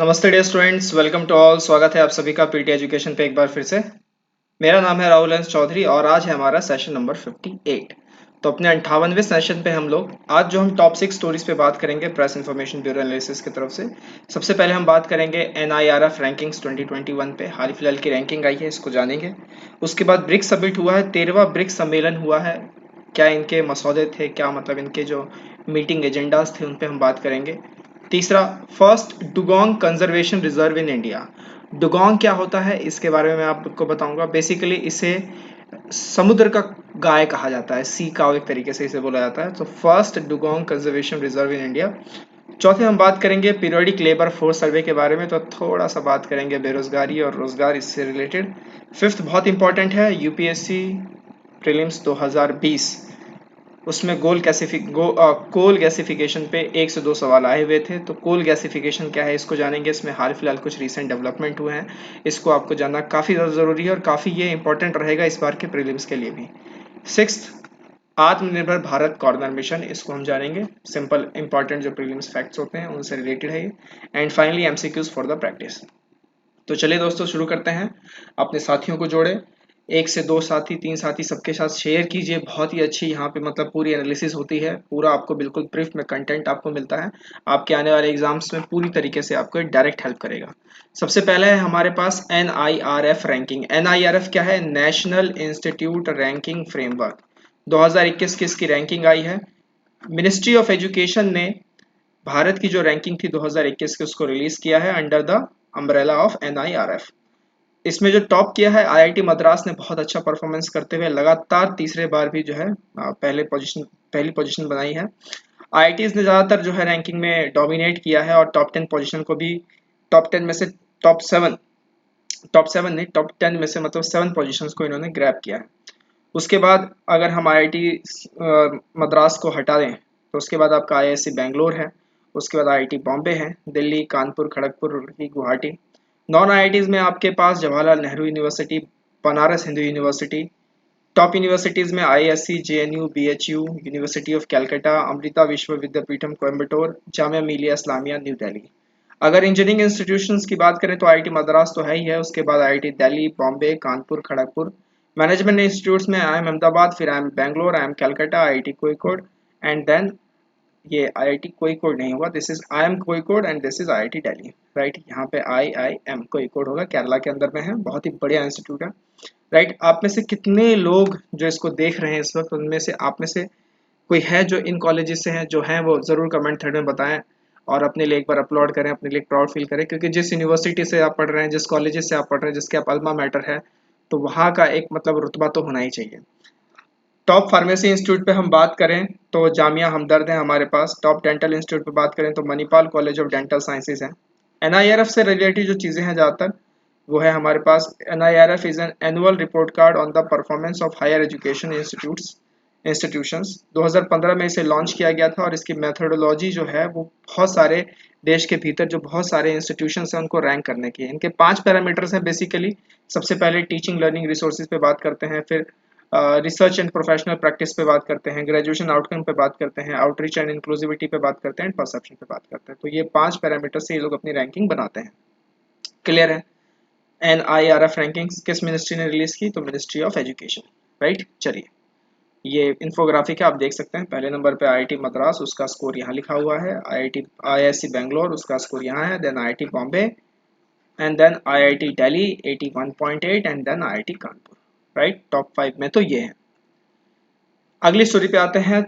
नमस्ते dear students, welcome to all. स्वागत है आप सभी का पीटी एजुकेशन पे एक बार फिर से। मेरा नाम है राहुल हंस चौधरी और आज है हमारा सेशन नंबर 58। तो अपने 58वें सेशन पे हम लोग आज जो हम टॉप 6 स्टोरीज पे बात करेंगे प्रेस इंफॉर्मेशन ब्यूरो एनालिसिस की तरफ से। सबसे पहले हम बात करेंगे NIRF रैंकिंग्स 2021 पे, हाल फिलहाल की रैंकिंग आई है, इसको जानेंगे। उसके बाद ब्रिक्स समिट हुआ है, 13वां ब्रिक्स सम्मेलन हुआ है। क्या इनके मसौदे थे, क्या मतलब इनके जो मीटिंग एजेंडाज थे उन पे हम बात करेंगे। तीसरा, first dugong conservation reserve in India. Dugong क्या होता है इसके बारे में मैं आपको बताऊंगा। बेसिकली इसे समुद्र का गाय कहा जाता है, सी काउ एक तरीके से इसे बोला जाता है। तो first dugong conservation reserve in India. चौथे हम बात करेंगे पीरियोडिक लेबर फोर्स सर्वे के बारे में, तो थोड़ा सा बात करेंगे बेरोजगारी और रोजगार इससे रिलेटेड। फिफ्थ बहुत इंपॉर्टेंट है, यूपीएससी प्रीलिम्स 2020, उसमें कोल गैसिफिकेशन पे 1 से 2 सवाल आए हुए थे। तो कोल गैसिफिकेशन क्या है इसको जानेंगे। इसमें हाल फिलहाल कुछ रिसेंट डेवलपमेंट हुए हैं, इसको आपको जानना काफ़ी ज़्यादा ज़रूरी है और काफ़ी ये इंपॉर्टेंट रहेगा इस बार के प्रीलिम्स के लिए भी। सिक्स्थ, आत्मनिर्भर भारत कॉर्नर मिशन, इसको हम जानेंगे। सिंपल इंपॉर्टेंट जो प्रीलिम्स फैक्ट्स होते हैं उनसे रिलेटेड है ये। And finally MCQs for the practice. तो चलिए दोस्तों शुरू करते हैं। अपने साथियों को जोड़े, 1 से 2 साथी, 3 साथी, सबके साथ शेयर कीजिए। बहुत ही अच्छी यहाँ पे मतलब पूरी एनालिसिस होती है, पूरा आपको बिल्कुल ब्रीफ में कंटेंट आपको मिलता है। आपके आने वाले एग्जाम्स में पूरी तरीके से आपको डायरेक्ट हेल्प करेगा। सबसे पहले है हमारे पास NIRF रैंकिंग। NIRF क्या है? National institute ranking framework. 2021 की इसकी रैंकिंग आई है। मिनिस्ट्री ऑफ एजुकेशन ने भारत की जो रैंकिंग थी 2021 की उसको रिलीज किया है under the umbrella of NIRF। इसमें जो टॉप किया है IIT मद्रास ने, बहुत अच्छा परफॉर्मेंस करते हुए लगातार तीसरे बार भी जो है पहली पोजीशन बनाई है। IITs ने ज़्यादातर जो है रैंकिंग में डोमिनेट किया है और टॉप 10 पोजीशन को भी, टॉप 10 में से टॉप सेवन नहीं, टॉप 10 में से मतलब 7 पोजीशंस को इन्होंने ग्रैब किया है। उसके बाद अगर हम IIT मद्रास को हटा दें तो उसके बाद आपका IISc बेंगलोर है। उसके बाद IIT बॉम्बे है, दिल्ली, कानपुर, खड़गपुर, रुड़की, गुवाहाटी। नॉन IITs में आपके पास Jawaharlal Nehru university, Banaras Hindu university. Top universities में IISc, JNU, BHU, university of Calcutta, Amrita Vishwa Vidyapeetham Coimbatore, Jamia Millia Islamia new Delhi. अगर इंजीनियरिंग इंस्टीट्यूशंस की बात करें तो IIT मद्रास तो है ही है, उसके बाद IIT Delhi, Bombay, Kanpur, Kharagpur. Management institutes में IIM अहमदाबाद, फिर IIM Bangalore, IIM Calcutta, IIT Kozhikode and then ये IIT कोझिकोड नहीं होगा, this is IIM Kozhikode and this is IIT Delhi. Right, यहाँ पे IIM कोझिकोड होगा, केरला के अंदर में है, बहुत ही बढ़िया इंस्टीट्यूट है। राइट, आप में से कितने लोग जो इसको देख रहे हैं इस वक्त, उनमें से आप में से कोई है जो इन कॉलेजेस से हैं, जो हैं वो ज़रूर कमेंट थ्रेड में बताएं और अपने लिए एक बार अपलोड करें, अपने लिए प्राउड फील करें। क्योंकि जिस यूनिवर्सिटी से आप पढ़ रहे हैं, जिस कॉलेजेस से आप पढ़ रहे हैं, जिसके आप अल्मा मैटर है, तो वहाँ का एक मतलब रुतबा तो होना ही चाहिए। टॉप फार्मेसी इंस्टीट्यूट पे हम बात करें तो जामिया हमदर्द है हमारे पास। टॉप डेंटल इंस्टीट्यूट पे बात करें तो Manipal college of dental sciences है। NIRF से रिलेटेड जो चीज़ें हैं ज़्यादातर वो है हमारे पास, NIRF is an annual report card on the performance of higher education institutions. 2015 में इसे लॉन्च किया गया था और इसकी मेथोडोलॉजी जो है वो बहुत सारे देश के भीतर जो बहुत सारे इंस्टीट्यूशंस हैं उनको रैंक करने की है। इनके 5 पैरामीटर्स हैं बेसिकली। सबसे पहले टीचिंग लर्निंग रिसोर्सेज पे बात करते हैं, फिर रिसर्च एंड प्रोफेशनल प्रैक्टिस पे बात करते हैं, ग्रेजुएशन आउटकम पे बात करते हैं, आउटरीच एंड इंक्लूसिविटी पे बात करते हैं, परसेप्शन पे बात करते हैं। तो ये 5 पैरामीटर से ये लोग अपनी रैंकिंग बनाते हैं। क्लियर है? NIRF रैंकिंग्स किस मिनिस्ट्री ने रिलीज की? तो मिनिस्ट्री ऑफ एजुकेशन। राइट, चलिए ये इन्फोग्राफिक है, आप देख सकते हैं। पहले नंबर पे IIT मद्रास, उसका स्कोर यहाँ लिखा हुआ है। IISc बेंगलोर, उसका स्कोर यहाँ है। Then IIT Bombay and then IIT Delhi 81.8 and then IIT Kanpur. Right, top 5 में तो ये है। अगली स्टोरी पे आते हैं।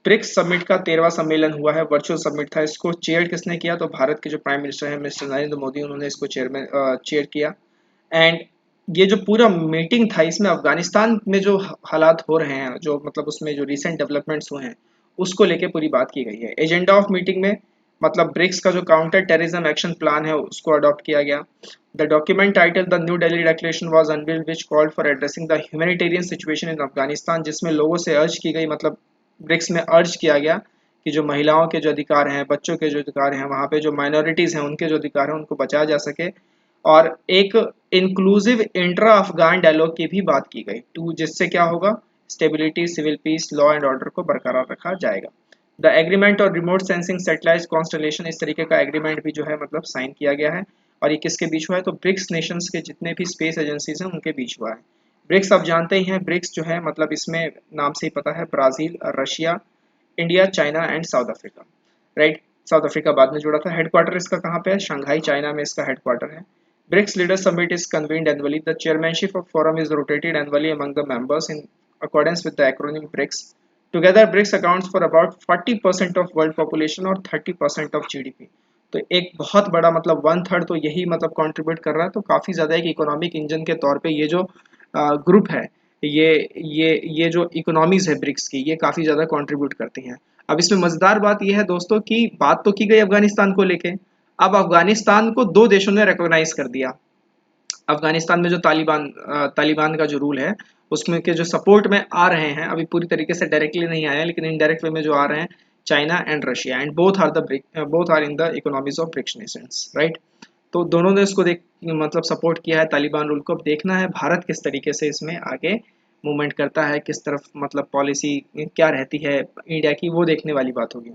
ब्रिक्स समिट का 13वां सम्मेलन हुआ है, वर्चुअल समिट था। इसको चेयर किसने किया? तो भारत के जो प्राइम मिनिस्टर हैं मिस्टर नरेंद्र मोदी, उन्होंने इसको चेयर किया। एंड ये जो पूरा मीटिंग था इसमें अफगानिस्तान में जो हालात हो रहे हैं, जो मतलब उसमें जो रिसेंट डेवलपमेंट्स हुए हैं उसको लेके पूरी बात की गई है। एजेंडा ऑफ मीटिंग में मतलब ब्रिक्स का जो काउंटर टेररिज्म एक्शन प्लान है उसको अडॉप्ट किया गया। The document title the new Delhi declaration was unveiled which called for addressing the humanitarian situation in Afghanistan, जिसमें लोगों से अर्ज की गई, मतलब ब्रिक्स में अर्ज किया गया कि जो महिलाओं के जो अधिकार हैं, बच्चों के जो अधिकार हैं, वहाँ पे जो माइनॉरिटीज़ हैं उनके जो अधिकार हैं उनको बचाया जा सके। और एक इंक्लूसिव इंट्रा अफगान डायलॉग की भी बात की गई, टू जिससे क्या होगा, stability, civil peace, law and order को बरकरार रखा जाएगा। द एग्रीमेंट और रिमोट सेंसिंग सैटेलाइट कॉन्स्टलेशन, इस तरीके का एग्रीमेंट भी जो है मतलब साइन किया गया है। और ये किसके बीच हुआ है, तो ब्रिक्स नेशंस के जितने भी स्पेस एजेंसीज हैं उनके बीच हुआ है। ब्रिक्स आप जानते ही हैं, ब्रिक्स जो है मतलब इसमें नाम से ही पता है, Brazil, Russia, India, China and south Africa, right. South Africa बाद में जुड़ा था। हेडक्वार्टर इसका कहाँ पे है, शंघाई चाइना में इसका हेडक्वार्टर है। BRICS leader summit is convened annually, the chairmanship of forum is rotated annually among the members in accordance with the acronym BRICS. Together BRICS accounts for about 40% of world population और 30% of GDP. तो एक बहुत बड़ा मतलब 1/3 तो यही मतलब contribute कर रहा है। तो काफ़ी ज़्यादा एक इकोनॉमिक इंजन के तौर पे ये जो ग्रुप है, ये ये जो इकोनॉमीज है ब्रिक्स की, ये काफ़ी ज़्यादा कंट्रीब्यूट करती हैं। अब इसमें मज़ेदार बात यह है दोस्तों कि बात तो की गई अफगानिस्तान को लेके, अब अफगानिस्तान को दो देशों ने रिकॉग्नाइज कर दिया। अफगानिस्तान में जो तालिबान का जो रूल है, उसमें के जो सपोर्ट में आ रहे हैं, अभी पूरी तरीके से डायरेक्टली नहीं आया लेकिन इनडायरेक्ट वे में जो आ रहे हैं, China and Russia, and both are in the economies of BRICS nations, right. तो दोनों ने इसको देख मतलब सपोर्ट किया है तालिबान रूल को। अब देखना है भारत किस तरीके से इसमें आगे मूवमेंट करता है, किस तरफ मतलब पॉलिसी क्या रहती है इंडिया की, वो देखने वाली बात होगी।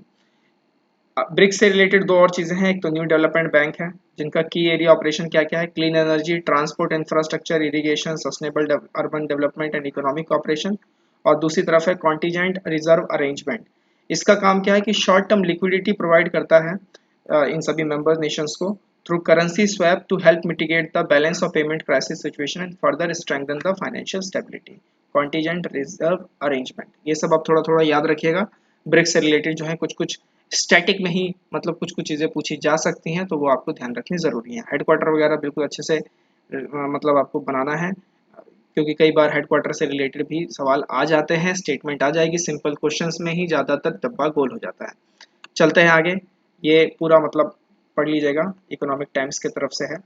ब्रिक्स से रिलेटेड दो और चीज़ें हैं, एक तो न्यू डेवलपमेंट बैंक है, जिनका की एरिया ऑपरेशन क्या क्या है, clean energy, transport infrastructure, irrigation, sustainable urban development and economic cooperation. और दूसरी तरफ है कॉन्टीजेंट रिजर्व अरेंजमेंट। इसका काम क्या है कि शॉर्ट टर्म लिक्विडिटी प्रोवाइड करता है इन सभी मेंबर नेशंस को through currency swap to help mitigate the balance of payment crisis situation and further strengthen the financial stability. Contingent reserve arrangement, ये सब आप थोड़ा थोड़ा याद रखिएगा। ब्रिक्स से रिलेटेड जो है कुछ कुछ स्टैटिक में ही मतलब कुछ कुछ चीज़ें पूछी जा सकती हैं, तो वो आपको ध्यान रखनी ज़रूरी है। हेडक्वार्टर वगैरह बिल्कुल अच्छे से मतलब आपको बनाना है, क्योंकि कई बार हेडक्वार्टर से रिलेटेड भी सवाल आ जाते हैं, स्टेटमेंट आ जाएगी, सिंपल क्वेश्चंस में ही ज़्यादातर डब्बा गोल हो जाता है। चलते हैं आगे, ये पूरा मतलब पढ़ लीजिएगा, इकोनॉमिक टाइम्स की तरफ से है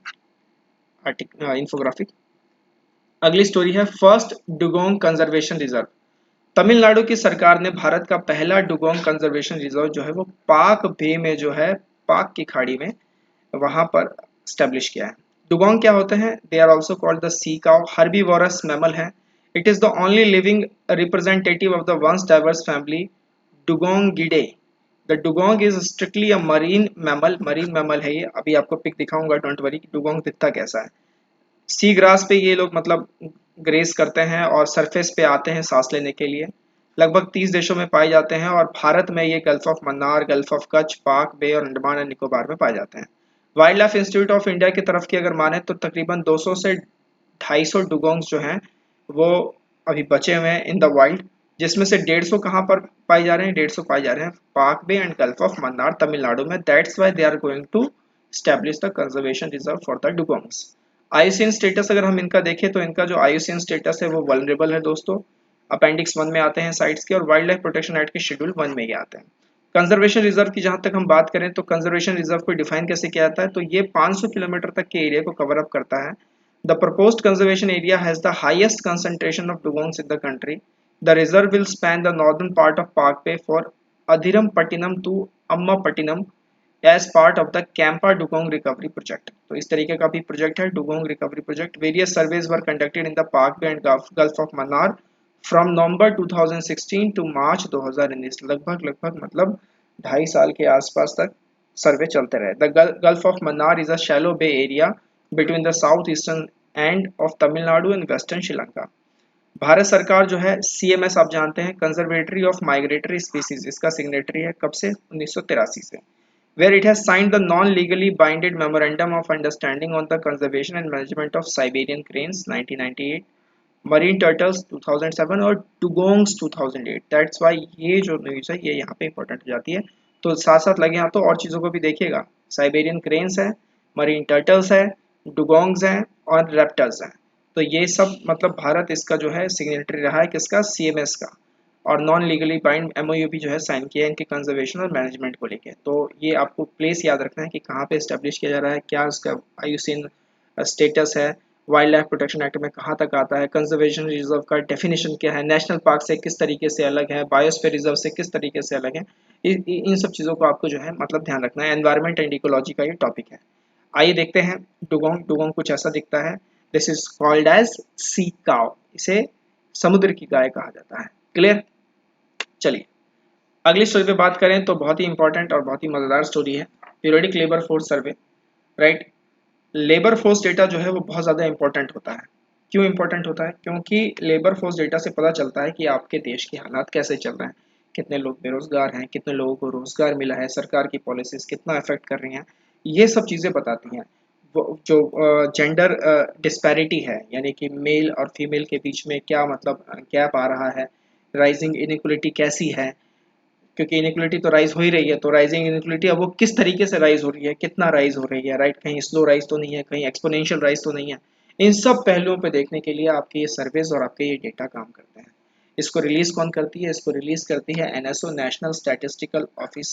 इन्फोग्राफिक। अगली स्टोरी है first dugong conservation reserve. Tamil Nadu की सरकार ने भारत का पहला डुगोंग कंजर्वेशन रिजर्व जो है वो पाक बे में जो है, पाक की खाड़ी में, वहां पर स्टेब्लिश किया है। डुगोंग क्या होते हैं, they are also called the sea cow, herbivorous mammal है। It is the only living representative of the once diverse family Dugongidae. The dugong is strictly a marine mammal है ये। अभी आपको पिक दिखाऊंगा, डोंट वरी, डुगोंग दिखता कैसा है। Sea grass पे ये लोग मतलब ग्रेस करते हैं और सरफेस पे आते हैं सांस लेने के लिए। लगभग 30 देशों में पाए जाते हैं और भारत में ये gulf of Mannar, gulf of Kutch, पाक बे और अंडमान एंड निकोबार में पाए जाते हैं। Wild life institute of India की तरफ की अगर माने तो तकरीबन 200 से 250 डुगोंग्स जो हैं वो अभी बचे हुए हैं इन द वाइल्ड, जिसमें से 150 कहाँ पर पाए जा रहे हैं, 150 पाए जा रहे हैं Palk Bay and Gulf of Mannar Tamil Nadu में। That's why they are going to establish the conservation reserve for the dugongs. IUCN status अगर हम इनका देखें तो इनका जो आईयूसीएन स्टेटस है वो वल्नरेबल है दोस्तों, अपेंडिक्स 1 में आते हैं साइट्स के, और वाइल्ड लाइफ प्रोटेक्शन एक्ट के शेड्यूल 1 में ये आते हैं। कंजर्वेशन रिजर्व की जहां तक हम बात करें तो कंजर्वेशन रिजर्व को डिफाइन कैसे किया जाता है, तो ये 500 किलोमीटर तक के एरिया को कवर अप करता है। The proposed conservation area has the highest concentration of dugongs in the country. The reserve will span the northern part of Palk Bay for Adhirampattinam to Ammapattinam as part of the CAMPA dugong recovery project. तो इस तरीके का भी project है dugong recovery project. Various surveys were conducted in the Palk Bay and Gulf of Mannar from November 2016 to March 2019। लगभग लगभग मतलब 2.5 साल के आसपास तक सर्वे चलते रहे। The Gulf of Mannar is a shallow bay area between the south eastern end of Tamil Nadu and western Sri Lanka. Bharat सरकार जो है सीएमएस आप जानते हैं, कंजर्वेटरी ऑफ माइग्रेटरी स्पीसीज, इसका सिग्नेटरी है कब से, 1983 से, where it has signed the non-legally binding memorandum of understanding on the conservation and management of Siberian cranes 1998, marine turtles 2007 और dugongs 2008। That's why ये जो न्यूज़ है ये यहाँ पे इंपॉर्टेंट हो जाती है। तो साथ साथ लगे यहाँ तो और चीज़ों को भी देखिएगा, साइबेरियन क्रेन्स है, मरीन टर्टल्स है, डुगोंग्स हैं और रेप्टल्स हैं। तो ये सब मतलब भारत इसका जो है सिग्नेटरी रहा है किसका, सीएमएस का, और नॉन लीगली बाइंड एमओयू भी जो है साइन किया है इनके कंजर्वेशन और मैनेजमेंट को लेके। तो ये आपको प्लेस याद रखना है कि कहाँ पे एस्टेब्लिश किया जा रहा है, क्या उसका आईयूसीएन स्टेटस है, वाइल्ड लाइफ प्रोटेक्शन एक्ट में कहाँ तक आता है, कंजर्वेशन रिजर्व का डेफिनेशन क्या है, नेशनल पार्क से किस तरीके से अलग है, बायोस्फीयर रिजर्व से किस तरीके से अलग है। इन सब चीज़ों को आपको जो है मतलब ध्यान रखना है। एनवायरमेंट एंड इकोलॉजी का ये टॉपिक है। आइए देखते हैं डुगोंग। डुगोंग कुछ ऐसा दिखता है, this is called as sea cow, इसे समुद्र की गाय कहा जाता है। क्लियर, चलिए अगली स्टोरी पे बात करें तो बहुत ही इंपॉर्टेंट और बहुत ही मज़ेदार स्टोरी है, periodic labour force survey. Right, labour force data जो है वो बहुत ज़्यादा इंपॉर्टेंट होता है। क्यों इंपॉर्टेंट होता है? क्योंकि लेबर फोर्स डेटा से पता चलता है कि आपके देश के हालात कैसे चल रहे हैं, कितने लोग बेरोजगार हैं, कितने लोगों को रोजगार मिला है, सरकार की पॉलिसीज कितना इफेक्ट कर रही हैं, ये सब चीज़ें बताती हैं। वो जो जेंडर डिस्पैरिटी है, यानी कि मेल और फीमेल के बीच में क्या मतलब गैप आ रहा है, राइजिंग इनइक्वलिटी कैसी है, क्योंकि इनइक्वलिटी तो राइज हो ही रही है, तो राइजिंग इनइक्वलिटी अब वो किस तरीके से राइज हो रही है, कितना राइज हो रही है, राइट, कहीं स्लो राइज तो नहीं है, कहीं एक्सपोनेंशियल राइज तो नहीं है। इन सब पहलुओं पे देखने के लिए आपके ये सर्वेज और आपके ये डेटा काम करते हैं। इसको रिलीज कौन करती है? इसको रिलीज करती है NSO, national statistical office.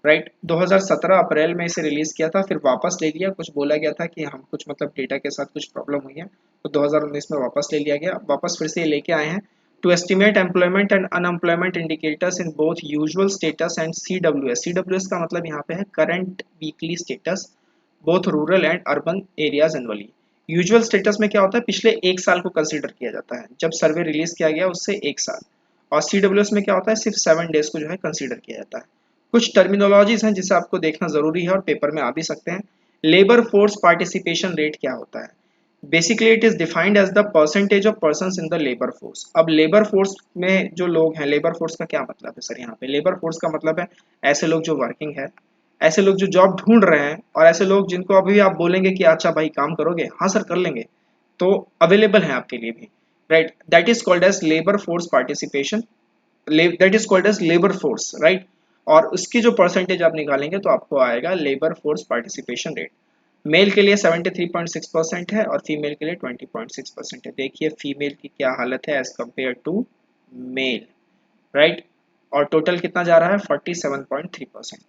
Right, 2017 अप्रैल में इसे रिलीज किया था, फिर वापस ले लिया, कुछ बोला गया था कि हम कुछ मतलब डेटा के साथ कुछ प्रॉब्लम हुई है, तो 2019 में वापस ले लिया गया, वापस फिर से ये लेके आए हैं। To estimate employment and unemployment indicators in both usual status and CWS. CWS का मतलब यहाँ पे है current weekly status, both rural and urban areas annually. Usual status में क्या होता है? पिछले एक साल को कंसिडर किया जाता है, जब सर्वे रिलीज किया गया उससे एक साल। और सीडब्ल्यूएस में क्या होता है? सिर्फ 7 डेज को जो है कंसिडर किया जाता है। कुछ टर्मिनोलॉजीज हैं जिसे आपको देखना जरूरी है और पेपर में आ भी सकते हैं। लेबर फोर्स पार्टिसिपेशन रेट क्या होता है? Basically it is defined as the percentage of persons in the labour force. अब लेबर फोर्स में जो लोग हैं, लेबर फोर्स का क्या मतलब है सर? यहाँ पे लेबर फोर्स का मतलब है ऐसे लोग जो वर्किंग है, ऐसे लोग जो जॉब ढूंढ रहे हैं, और ऐसे लोग जिनको अभी आप बोलेंगे कि अच्छा भाई काम करोगे, हाँ सर कर लेंगे, तो अवेलेबल है आपके लिए भी। Right, that is called as labour force participation, that is called as labour force. Right, और उसकी जो परसेंटेज आप निकालेंगे तो आपको आएगा labour force participation rate. Male के लिए 73.6% है और फीमेल के लिए 20.6% है। देखिए फीमेल की क्या हालत है as compared to male. Right, और टोटल कितना जा रहा है? 47.3%।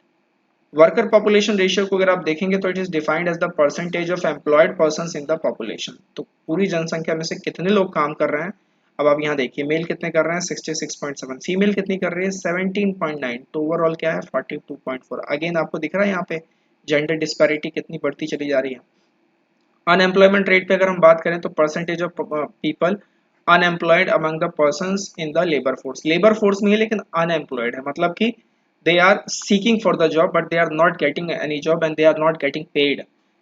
वर्कर पॉपुलेशन रेशियो को अगर आप देखेंगे तो it is defined as the percentage of employed persons in the population. तो पूरी जनसंख्या में से कितने लोग काम कर रहे हैं। अब आप यहाँ देखिए मेल कितने कर रहे हैं? 66.7। फीमेल कितनी कर रही है? 17.9। तो ओवरऑल क्या है? 42.4। अगेन आपको दिख रहा है यहाँ पे जेंडर डिस्पैरिटी कितनी बढ़ती चली जा रही है। अनएम्प्लॉयमेंट रेट पे अगर हम बात करें तो percentage of people unemployed among the persons in the labour force में है लेकिन अनएम्प्लॉयड है, मतलब कि they are seeking for the job but they are not getting any job and they are not getting paid।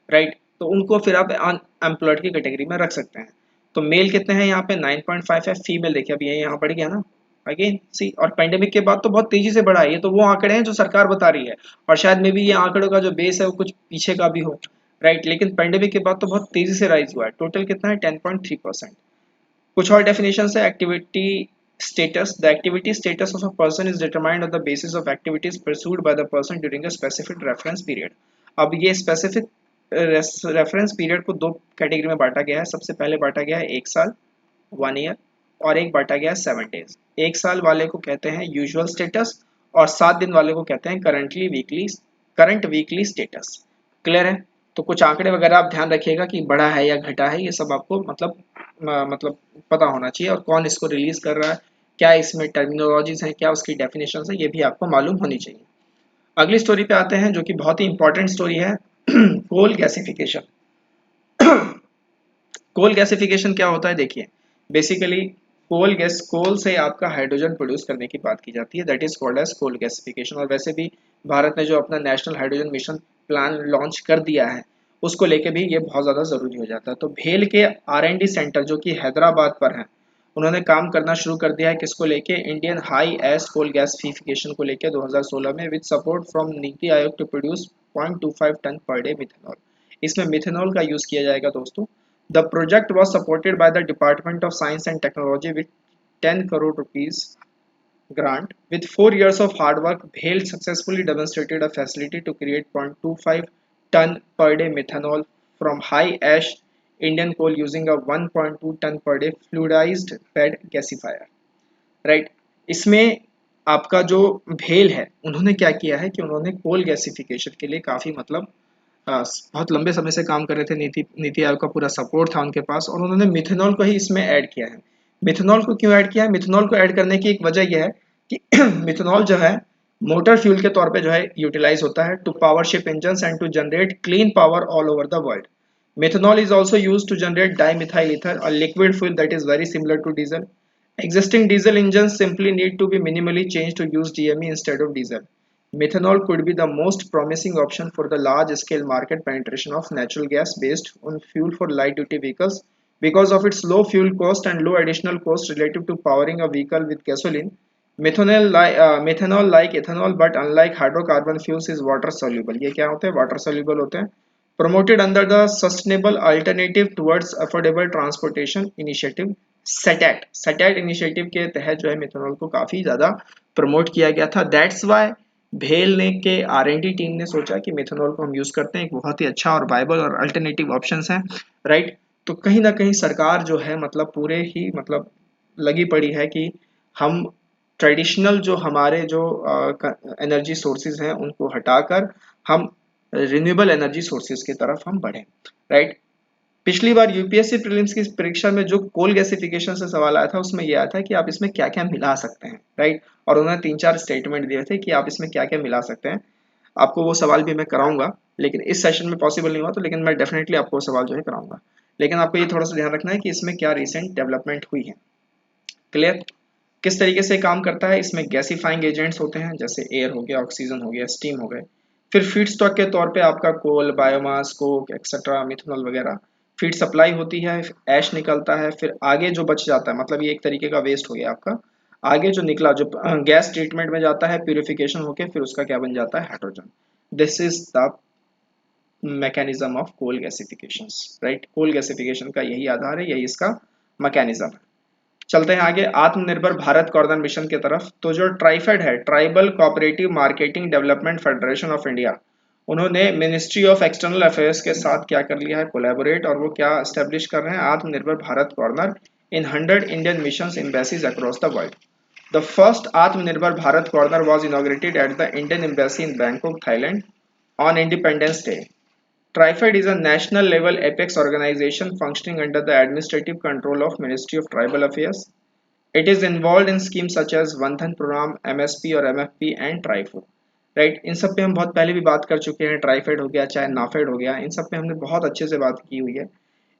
Right, तो उनको फिर आप अनएम्प्लॉयड की कैटेगरी में रख सकते हैं। तो मेल कितने हैं यहाँ पे? 9.5 है। फीमेल देखिए अभी यहाँ बढ़ गया ना, अगेन सी, और पेंडेमिक के बाद तो बहुत तेजी से बढ़ा है। ये तो वो आंकड़े हैं जो सरकार बता रही है, और शायद में भी ये आंकड़ों का जो बेस है वो कुछ पीछे का भी हो। राइट, लेकिन पेंडेमिक के बाद तो बहुत तेजी से राइज हुआ है। टोटल कितना है? 10.3%। कुछ और डेफिनेशन है activity status। The activity status of a person is determined on the basis of activities pursued by the person during a specific reference period। अब ये specific रेफरेंस पीरियड को दो कैटेगरी में बांटा गया है। सबसे पहले बांटा गया है एक साल, 1 ईयर, और एक बांटा गया है 7 डेज। एक साल वाले को कहते हैं यूजुअल स्टेटस और 7 दिन वाले को कहते हैं करंट वीकली स्टेटस। क्लियर है? तो कुछ आंकड़े वगैरह आप ध्यान रखिएगा कि बढ़ा है या घटा है, ये सब आपको मतलब पता होना चाहिए, और कौन इसको रिलीज कर रहा है, क्या इसमें टर्मिनोलॉजीज हैं, क्या उसकी डेफिनेशन है, ये भी आपको मालूम होनी चाहिए। अगली स्टोरी पे आते हैं जो कि बहुत ही इंपॉर्टेंट स्टोरी है, कोल गैसिफिकेशन। कोल गैसिफिकेशन क्या होता है? देखिए बेसिकली कोल से आपका हाइड्रोजन प्रोड्यूस करने की बात की जाती है, that is called as coal gasification. और वैसे भी भारत ने जो अपना national hydrogen mission plan launch कर दिया है उसको लेके भी ये बहुत ज़्यादा ज़रूरी हो जाता है। तो भेल के R&D सेंटर जो कि हैदराबाद पर है, उन्होंने काम करना शुरू कर दिया है किसको लेके? Indian high as coal gasification को लेके 2016 में, with support from NITI Aayog to produce 0.25 ton per day methanol. इसमें मिथेनॉल का यूज़ किया जाएगा दोस्तों। The project was supported by the Department of Science and Technology with 10 crore rupees grant. With 4 years of hard work, BHEL successfully demonstrated a facility to create 0.25 ton per day methanol from high ash Indian coal using a 1.2 ton per day fluidized bed gasifier। Right, इसमें आपका जो भेल है उन्होंने क्या किया है कि उन्होंने कोल गैसिफिकेशन के लिए काफ़ी मतलब बहुत लंबे समय से काम कर रहे थे। नीति आयोग का पूरा सपोर्ट था उनके पास, और उन्होंने मिथेनॉल को ही इसमें ऐड किया है। मिथेनॉल को क्यों ऐड किया है? मिथेनॉल को ऐड करने की एक वजह यह है कि मिथेनॉल जो है मोटर फ्यूल के तौर पे जो है यूटिलाइज होता है to power ship engine and to generate clean power all over the world. Methanol is also use to generate dimethyl ether, a liquid fuel that is very similar to diesel. Existing diesel engines simply need to be minimally changed to use DME instead of diesel. Methanol could be the most promising option for the large-scale market penetration of natural gas based on fuel for light-duty vehicles because of its low fuel cost and low additional cost relative to powering a vehicle with gasoline. Methanol like ethanol but unlike hydrocarbon fuels is water soluble. ये क्या होते हैं? Water soluble होते हैं. Promoted under the Sustainable Alternative Towards Affordable Transportation Initiative SATAT SATAT initiative के तहत जो है मिथेनॉल को काफी ज्यादा प्रमोट किया गया था. दैट्स वाई भेल ने के R&D टीम ने सोचा कि मिथेनॉल को हम यूज करते हैं, एक बहुत ही अच्छा और वायबल और अल्टरनेटिव ऑप्शंस है, राइट. तो कहीं ना कहीं सरकार जो है मतलब पूरे ही मतलब लगी पड़ी है कि हम ट्रेडिशनल जो हमारे जो एनर्जी सोर्सेज हैं उनको हटाकर हम रिन्यूएबल एनर्जी सोर्सेज की तरफ हम बढ़े, राइट. पिछली बार यूपीएससी प्रीलिम्स की परीक्षा में जो कोल गैसिफिकेशन से सवाल आया था उसमें यह आया था कि आप इसमें क्या क्या मिला सकते हैं, राइट. और उन्होंने 3-4 स्टेटमेंट दिए थे कि आप इसमें क्या क्या मिला सकते हैं. आपको वो सवाल भी मैं कराऊंगा, लेकिन इस सेशन में पॉसिबल नहीं हुआ तो, लेकिन मैं डेफिनेटली आपको वो सवाल जो है कराऊंगा. लेकिन आपको ये थोड़ा सा ध्यान रखना है कि इसमें क्या रिसेंट डेवलपमेंट हुई है. क्लियर. किस तरीके से काम करता है, इसमें गैसिफाइंग एजेंट्स होते हैं जैसे एयर हो गया, ऑक्सीजन हो गया, स्टीम हो गए. फिर फीड स्टॉक के तौर पे आपका कोल, बायोमास, कोक एक्सेट्रा, मिथेनॉल वगैरह फीड सप्लाई होती है, ऐश निकलता है. फिर आगे जो बच जाता है मतलब ये एक तरीके का वेस्ट हो गया आपका, आगे जो निकला जो गैस ट्रीटमेंट में जाता है, प्यूरिफिकेशन होके फिर उसका क्या बन जाता है, hydrogen. This is the mechanism of coal gasification, right. Coal gasification का यही आधार है, यही इसका मैकेनिज्म है. चलते हैं आगे आत्मनिर्भर भारत कॉर्नर मिशन की तरफ. तो जो ट्राइफेड है, tribal cooperative marketing development federation of India, उन्होंने मिनिस्ट्री ऑफ एक्सटर्नल अफेयर्स के साथ क्या कर लिया है, कोलैबोरेट, और वो क्या एस्टेब्लिश कर रहे हैं, Atmanirbhar Bharat corner in 100 Indian missions embassies across the world. The first Atmanirbhar Bharat corner was inaugurated at the Indian embassy in Bangkok, Thailand on Independence Day. TRIFED is a national level apex organization functioning under the administrative control of Ministry of Tribal Affairs. It is involved in schemes such as Vandhan Program, MSP और MFP and TriFood. Right. इन सब पे हम बहुत पहले भी बात कर चुके हैं. ट्राइफेड हो गया चाहे नाफेड हो गया, इन सब पे हमने बहुत अच्छे से बात की हुई है.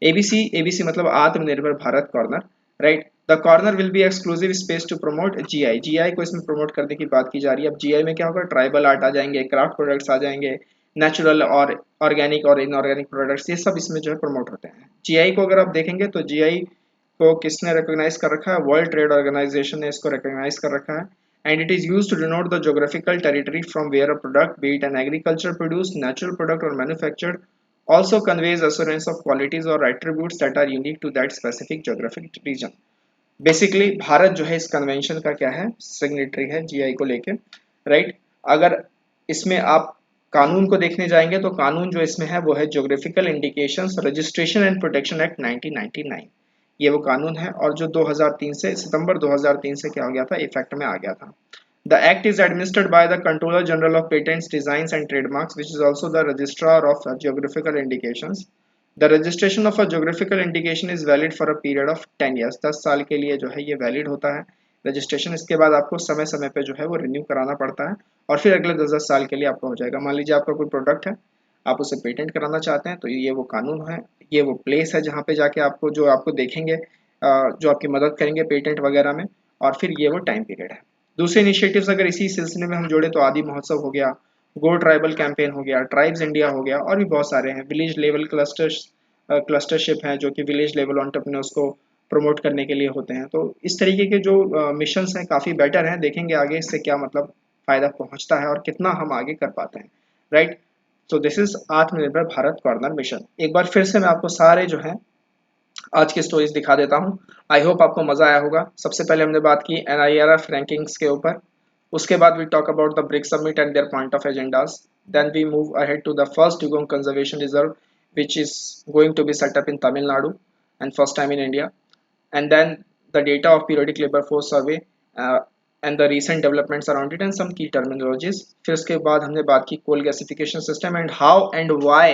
एबीसी, एबीसी मतलब Atmanirbhar Bharat corner, right. The corner will be exclusive space to promote GI. GI को इसमें प्रमोट करने की बात की जा रही है. अब जीआई में क्या होगा, ट्राइबल आर्ट आ जाएंगे, क्राफ्ट प्रोडक्ट्स आ जाएंगे, नेचुरल और ऑर्गेनिक और इनऑर्गेनिक प्रोडक्ट्स, ये सब इसमें जो है प्रमोट होते हैं. जीआई को अगर आप देखेंगे तो जीआई को किसने रिकॉग्नाइज कर रखा है, वर्ल्ड ट्रेड ऑर्गेनाइजेशन ने इसको रिकॉग्नाइज कर रखा है. And it is used to denote the geographical territory from where a product, be it an agriculture produced, natural product or manufactured, also conveys assurance of qualities or attributes that are unique to that specific geographic region. Basically Bharat जो है इस convention का क्या है, signatory है GI को लेके, right. अगर इसमें आप कानून को देखने जाएंगे तो कानून जो इसमें है वो है geographical indications registration and protection act 1999. ये वो कानून है और जो 2003 से सितंबर 2003 से क्या हो गया था, इफेक्ट में आ गया था. The act is administered by the controller general of patents, designs and trademarks, which is also the registrar of geographical indications. The registration of a geographical indication is valid for a period of 10 years. 10 साल के लिए जो है ये valid होता है registration. इसके बाद आपको समय समय पे जो है वो रिन्यू कराना पड़ता है और फिर अगले 10-10 साल के लिए आपका हो जाएगा. मान लीजिए आपका कोई प्रोडक्ट है, आप उसे पेटेंट कराना चाहते हैं तो ये वो कानून है, ये वो प्लेस है जहाँ पे जाके आपको जो आपको देखेंगे, जो आपकी मदद करेंगे पेटेंट वगैरह में, और फिर ये वो टाइम पीरियड है. दूसरे इनिशिएटिव्स अगर इसी सिलसिले में हम जोड़े तो आदि महोत्सव हो गया, गो ट्राइबल कैंपेन हो गया, ट्राइब्स इंडिया हो गया, और भी बहुत सारे हैं. विलेज लेवल क्लस्टरशिप हैं जो कि विलेज लेवल एंटरप्रेन्योर्स को प्रमोट करने के लिए होते हैं. तो इस तरीके के जो मिशंस हैं काफ़ी बेटर हैं. देखेंगे आगे इससे क्या मतलब फ़ायदा पहुंचता है और कितना हम आगे कर पाते हैं, राइट. तो दिस इज आत्मनिर्भर भारत कॉर्नर मिशन. एक बार फिर से मैं आपको सारे जो हैं आज की स्टोरीज दिखा देता हूँ. आई होप आपको मजा आया होगा. सबसे पहले हमने बात की NIRF रैंकिंग्स के ऊपर. उसके बाद we talk about the BRICS summit and their point of agendas. Then we move ahead to the first Dugong conservation reserve which is going to be set up in Tamil Nadu and first time in India. And then the data of periodic labor force survey uh, and the recent developments around it and some key terminologies. फिर उसके बाद हमने बात की coal gasification system and how and why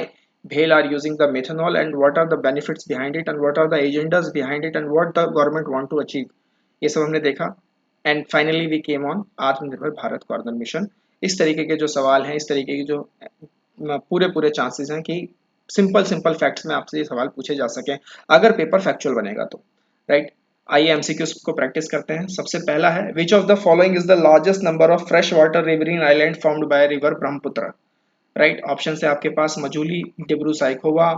BHEL are using the methanol and what are the benefits behind it and what are the agendas behind it and what the government want to achieve. ये सब हमने देखा. And finally we came on Atmanirbhar Bharat corner mission. इस तरीके के जो सवाल हैं, इस तरीके की जो पूरे पूरे चांसेस हैं कि सिंपल सिंपल फैक्ट्स में आपसे ये सवाल पूछे जा सकें अगर पेपर फैक्चुअल बनेगा तो, राइट. आइए एमसीक्यूज को प्रैक्टिस करते हैं। सबसे पहला है, which of the following is the largest number of fresh water riverine island formed by river Brahmaputra. Right, option है आपके पास मजूली, डिब्रू साइखोवा,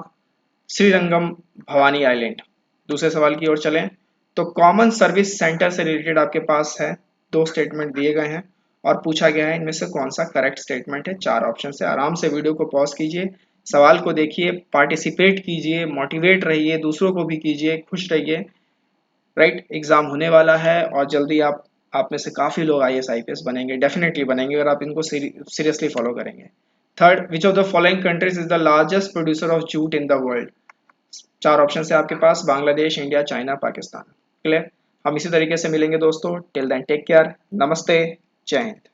श्रीरंगम, भवानी आइलैंड। दूसरे सवाल की ओर चलें तो कॉमन सर्विस सेंटर से रिलेटेड आपके पास है, दो स्टेटमेंट दिए गए हैं और पूछा गया है इनमें से कौन सा करेक्ट स्टेटमेंट है। चार ऑप्शन से आराम से वीडियो को पॉज कीजिए, सवाल को देखिए, पार्टिसिपेट कीजिए, मोटिवेट रहिए, दूसरों को भी कीजिए, खुश रहिए। राइट, एग्जाम होने वाला है और जल्दी आप में से काफी लोग आईएएस आईपीएस बनेंगे, डेफिनेटली बनेंगे अगर आप इनको सीरियसली फॉलो करेंगे। Third, which of the following countries is the largest producer of jute in the world. चार ऑप्शन है आपके पास, Bangladesh, India, China, Pakistan. Clear. हम इसी तरीके से मिलेंगे दोस्तों, टिल देन टेक केयर, नमस्ते, जय हिंद।